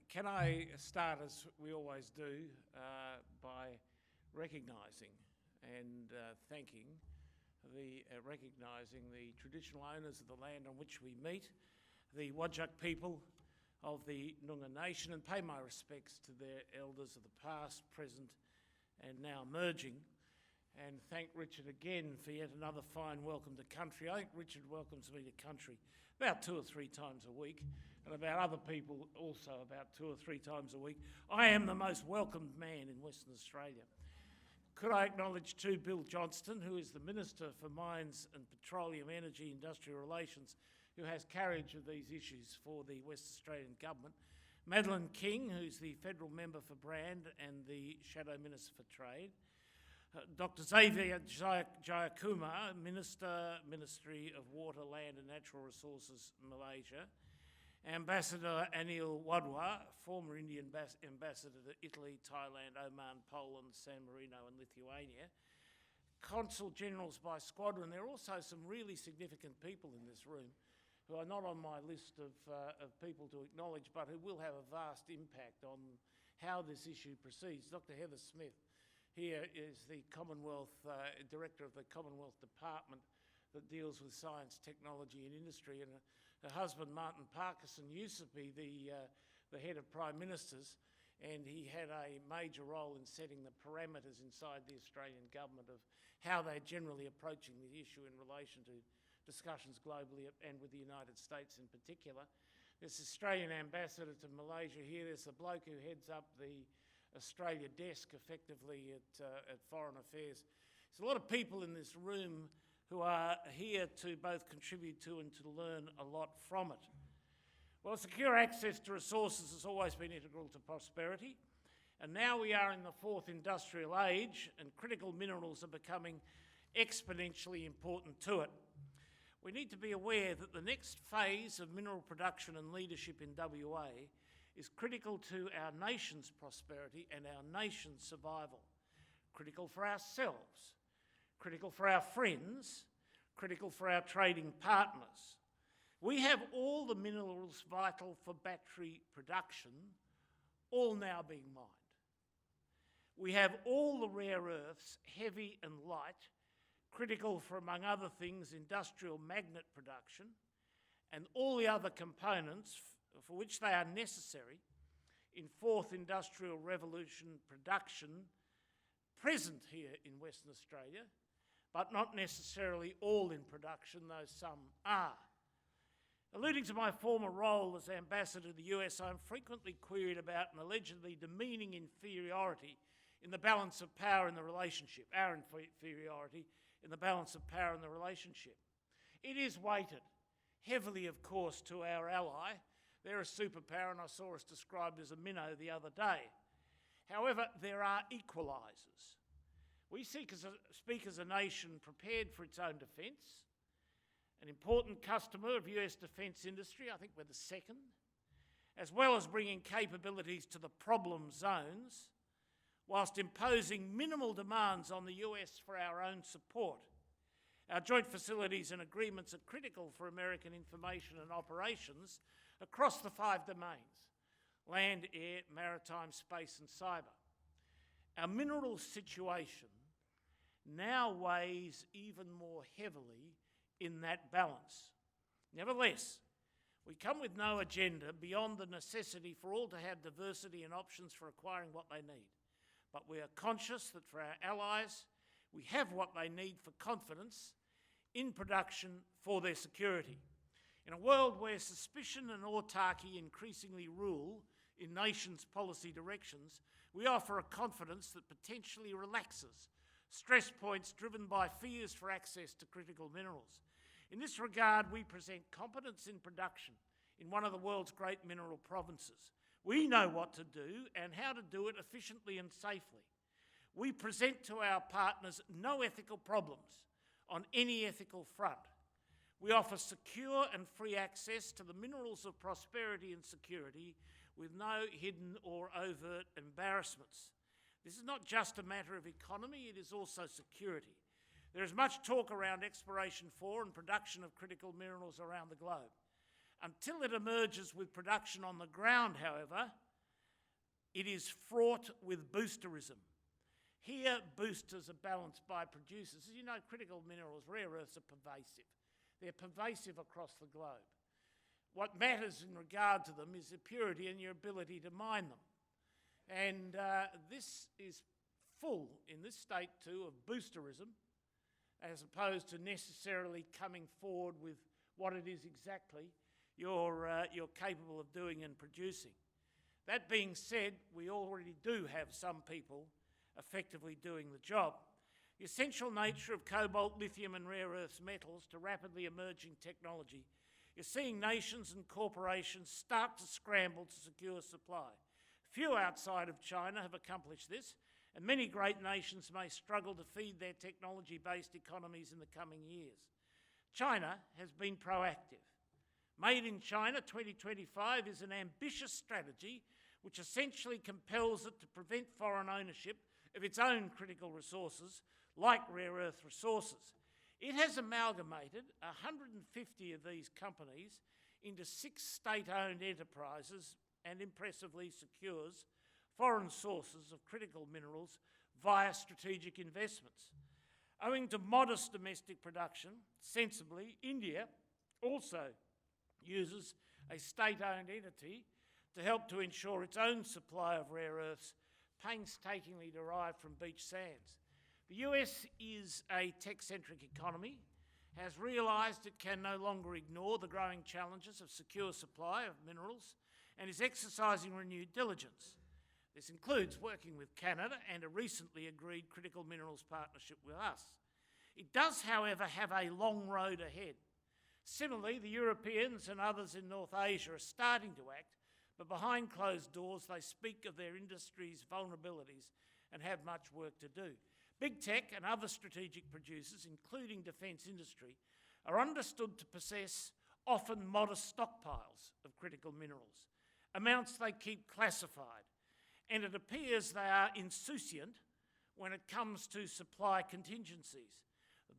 Can I start, as we always do, by recognising and thanking recognising the traditional owners of the land on which we meet, the Whadjuk people of the Noongar Nation, and pay my respects to their elders of the past, present and now emerging, and thank Richard again for yet another fine welcome to country. I think Richard welcomes me to country about 2 or 3 times a week, and about other people also about 2 or 3 times a week. I am the most welcomed man in Western Australia. Could I acknowledge too Bill Johnston, who is the Minister for Mines and Petroleum, Energy, Industrial Relations, who has carriage of these issues for the West Australian Government. Madeleine King, who's the Federal Member for Brand and the Shadow Minister for Trade. Dr. Xavier Jayakumar, Ministry of Water, Land and Natural Resources, Malaysia. Ambassador Anil Wadhwa, former Indian ambassador to Italy, Thailand, Oman, Poland, San Marino and Lithuania. Consul Generals by squadron. There are also some really significant people in this room who are not on my list of people to acknowledge, but who will have a vast impact on how this issue proceeds. Dr. Heather Smith here is the Commonwealth Director of the Commonwealth Department that deals with science, technology and industry, and her husband Martin Parkinson used to be the head of Prime Ministers, and he had a major role in setting the parameters inside the Australian government of how they're generally approaching the issue in relation to discussions globally and with the United States in particular. There's Australian ambassador to Malaysia here. There's the bloke who heads up the Australia desk effectively at Foreign Affairs. There's a lot of people in this room who are here to both contribute to and to learn a lot from it. Well, secure access to resources has always been integral to prosperity, and now we are in the 4th industrial age and critical minerals are becoming exponentially important to it. We need to be aware that the next phase of mineral production and leadership in WA is critical to our nation's prosperity and our nation's survival. Critical for ourselves, critical for our friends, critical for our trading partners. We have all the minerals vital for battery production, all now being mined. We have all the rare earths, heavy and light, critical for, among other things, industrial magnet production, and all the other components for which they are necessary in 4th industrial revolution production present here in Western Australia, but not necessarily all in production, though some are. Alluding to my former role as ambassador to the US, I'm frequently queried about an allegedly demeaning inferiority in the balance of power in the relationship, our inferiority in the balance of power in the relationship. It is weighted heavily, of course, to our ally. They're a superpower, and I saw us described as a minnow the other day. However, there are equalisers. We speak as a nation prepared for its own defence, an important customer of US defence industry, I think we're the second, as well as bringing capabilities to the problem zones, whilst imposing minimal demands on the US for our own support. Our joint facilities and agreements are critical for American information and operations across the 5 domains: land, air, maritime, space and cyber. Our mineral situation now weighs even more heavily in that balance. Nevertheless, we come with no agenda beyond the necessity for all to have diversity and options for acquiring what they need. But we are conscious that for our allies, we have what they need for confidence in production for their security. In a world where suspicion and autarky increasingly rule in nations' policy directions, we offer a confidence that potentially relaxes stress points driven by fears for access to critical minerals. In this regard, we present competence in production in one of the world's great mineral provinces. We know what to do and how to do it efficiently and safely. We present to our partners no ethical problems on any ethical front. We offer secure and free access to the minerals of prosperity and security with no hidden or overt embarrassments. This is not just a matter of economy, it is also security. There is much talk around exploration for and production of critical minerals around the globe. Until it emerges with production on the ground, however, It is fraught with boosterism. Here, boosters are balanced by producers. As you know, critical minerals, rare earths, are pervasive. They're pervasive across the globe. What matters in regard to them is the purity and your ability to mine them. And this is full, in this state too, of boosterism, as opposed to necessarily coming forward with what it is exactly you're capable of doing and producing. That being said, we already do have some people effectively doing the job. The essential nature of cobalt, lithium and rare earths metals to rapidly emerging technology is seeing nations and corporations start to scramble to secure supply. Few outside of China have accomplished this, and many great nations may struggle to feed their technology-based economies in the coming years. China has been proactive. Made in China 2025 is an ambitious strategy which essentially compels it to prevent foreign ownership of its own critical resources, like rare earth resources. It has amalgamated 150 of these companies into 6 state-owned enterprises and impressively secures foreign sources of critical minerals via strategic investments. Owing to modest domestic production, sensibly, India also uses a state-owned entity to help to ensure its own supply of rare earths, painstakingly derived from beach sands. The US is a tech-centric economy, has realised it can no longer ignore the growing challenges of secure supply of minerals, and is exercising renewed diligence. This includes working with Canada and a recently agreed critical minerals partnership with us. It does, however, have a long road ahead. Similarly, the Europeans and others in North Asia are starting to act, but behind closed doors they speak of their industry's vulnerabilities and have much work to do. Big tech and other strategic producers, including defence industry, are understood to possess often modest stockpiles of critical minerals, amounts they keep classified, and it appears they are insouciant when it comes to supply contingencies.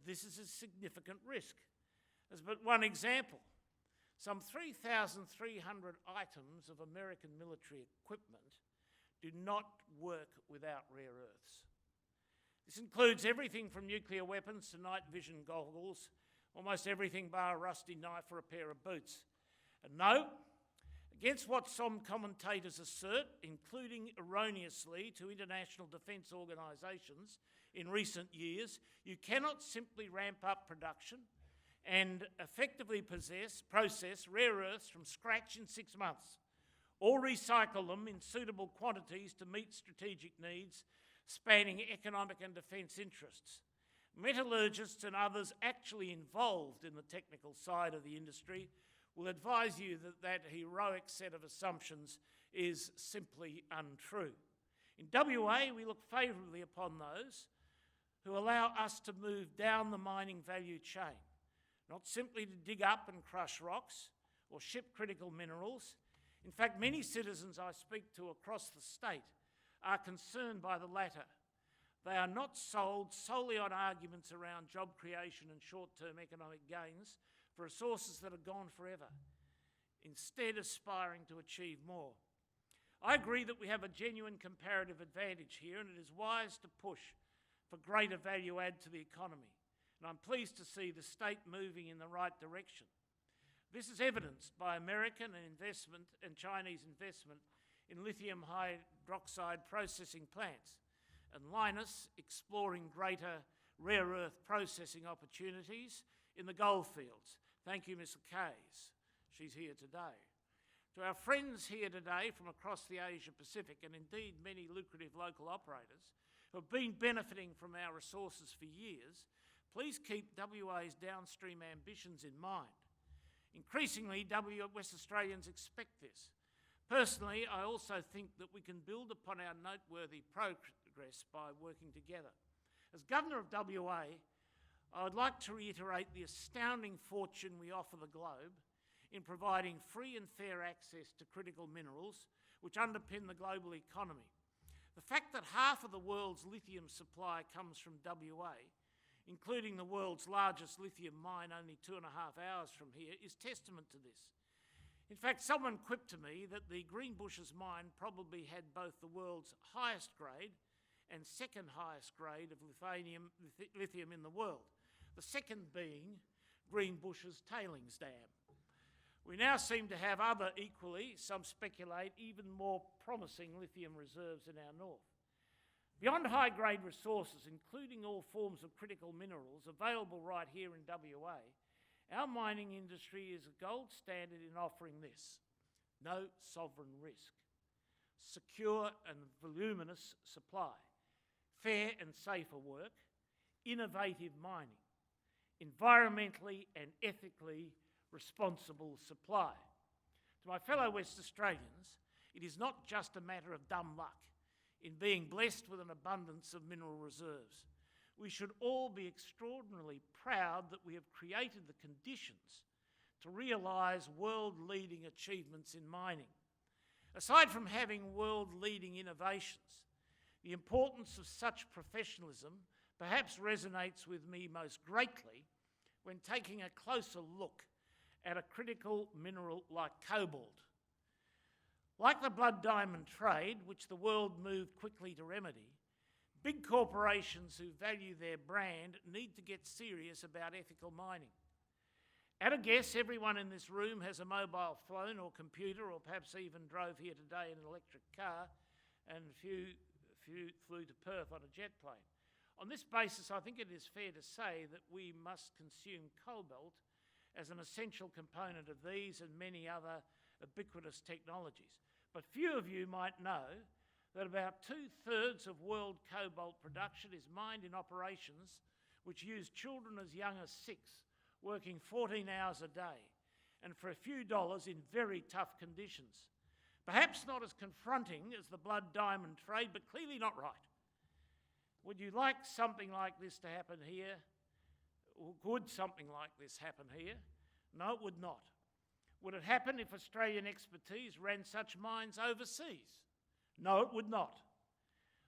This is a significant risk. As but one example, some 3,300 items of American military equipment do not work without rare earths. This includes everything from nuclear weapons to night vision goggles, almost everything bar a rusty knife or a pair of boots. And no, against what some commentators assert, including erroneously to international defence organisations in recent years, you cannot simply ramp up production and effectively process rare earths from scratch in 6 months, or recycle them in suitable quantities to meet strategic needs spanning economic and defence interests. Metallurgists and others actually involved in the technical side of the industry will advise you that that heroic set of assumptions is simply untrue. In WA, we look favourably upon those who allow us to move down the mining value chain, not simply to dig up and crush rocks or ship critical minerals. In fact, many citizens I speak to across the state are concerned by the latter. They are not sold solely on arguments around job creation and short-term economic gains for resources that are gone forever, instead aspiring to achieve more. I agree that we have a genuine comparative advantage here, and it is wise to push for greater value add to the economy. And I'm pleased to see the state moving in the right direction. This is evidenced by American investment and Chinese investment in lithium hydroxide processing plants, and Lynas exploring greater rare earth processing opportunities in the goldfields. Thank you, Ms. Kays. She's here today. To our friends here today from across the Asia Pacific, and indeed many lucrative local operators who have been benefiting from our resources for years, please keep WA's downstream ambitions in mind. Increasingly, West Australians expect this. Personally, I also think that we can build upon our noteworthy progress by working together. As Governor of WA, I would like to reiterate the astounding fortune we offer the globe in providing free and fair access to critical minerals which underpin the global economy. The fact that half of the world's lithium supply comes from WA, including the world's largest lithium mine only 2.5 hours from here, is testament to this. In fact, someone quipped to me that the Greenbushes mine probably had both the world's highest grade and second highest grade of lithium in the world, the second being Greenbushes tailings dam. We now seem to have other equally, some speculate, even more promising lithium reserves in our north. Beyond high-grade resources, including all forms of critical minerals available right here in WA, our mining industry is a gold standard in offering this: no sovereign risk, secure and voluminous supply, fair and safer work, innovative mining, environmentally and ethically responsible supply. To my fellow West Australians, it is not just a matter of dumb luck in being blessed with an abundance of mineral reserves. We should all be extraordinarily proud that we have created the conditions to realise world-leading achievements in mining. Aside from having world-leading innovations, the importance of such professionalism perhaps resonates with me most greatly when taking a closer look at a critical mineral like cobalt. Like the blood diamond trade, which the world moved quickly to remedy, big corporations who value their brand need to get serious about ethical mining. At a guess, everyone in this room has a mobile phone or computer, or perhaps even drove here today in an electric car, and a few flew to Perth on a jet plane. On this basis, I think it is fair to say that we must consume cobalt as an essential component of these and many other ubiquitous technologies. But few of you might know that about 2/3 of world cobalt production is mined in operations which use children as young as 6, working 14 hours a day, and for a few dollars in very tough conditions. Perhaps not as confronting as the blood diamond trade, but clearly not right. Would you like something like this to happen here? Or would something like this happen here? No, it would not. Would it happen if Australian expertise ran such mines overseas? No, it would not.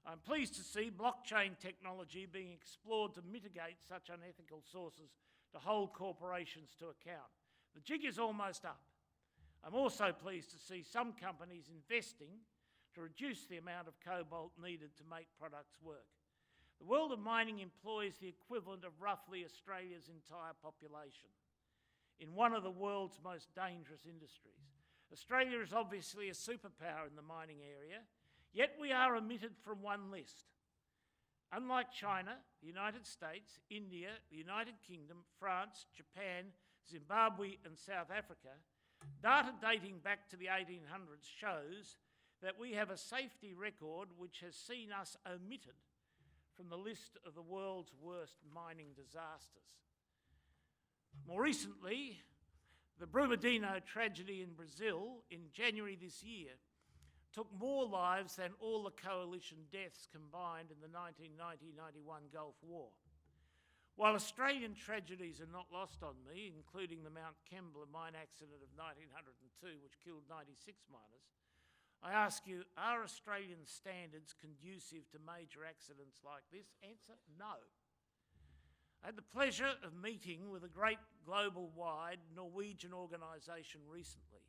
I'm pleased to see blockchain technology being explored to mitigate such unethical sources to hold corporations to account. The jig is almost up. I'm also pleased to see some companies investing to reduce the amount of cobalt needed to make products work. The world of mining employs the equivalent of roughly Australia's entire population in one of the world's most dangerous industries. Australia is obviously a superpower in the mining area, yet we are omitted from one list. Unlike China, the United States, India, the United Kingdom, France, Japan, Zimbabwe and South Africa, data dating back to the 1800s shows that we have a safety record which has seen us omitted from the list of the world's worst mining disasters. More recently, the Brumadinho tragedy in Brazil in January this year took more lives than all the coalition deaths combined in the 1990-91 Gulf War. While Australian tragedies are not lost on me, including the Mount Kembla mine accident of 1902, which killed 96 miners, I ask you, are Australian standards conducive to major accidents like this? Answer, no. I had the pleasure of meeting with a great global-wide Norwegian organisation recently,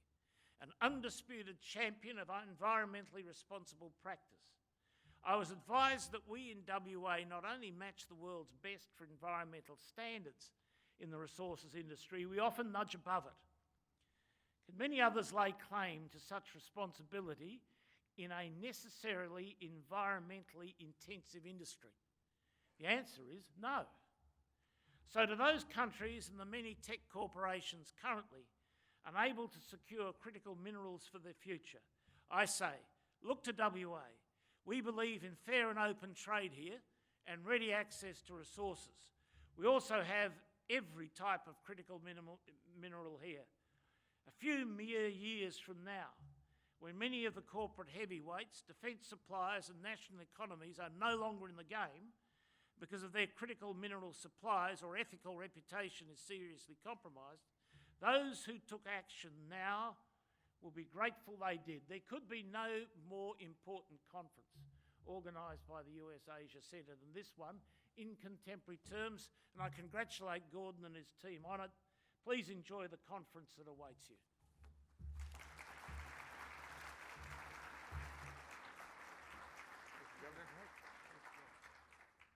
an undisputed champion of environmentally responsible practice. I was advised that we in WA not only match the world's best for environmental standards in the resources industry, we often nudge above it. Can many others lay claim to such responsibility in a necessarily environmentally intensive industry? The answer is no. So to those countries and the many tech corporations currently unable to secure critical minerals for their future, I say, look to WA. We believe in fair and open trade here and ready access to resources. We also have every type of critical mineral here. A few mere years from now, when many of the corporate heavyweights, defence suppliers and national economies are no longer in the game because of their critical mineral supplies or ethical reputation is seriously compromised, those who took action now will be grateful they did. There could be no more important conference organised by the US Asia Centre than this one in contemporary terms, and I congratulate Gordon and his team on it. Please enjoy the conference that awaits you.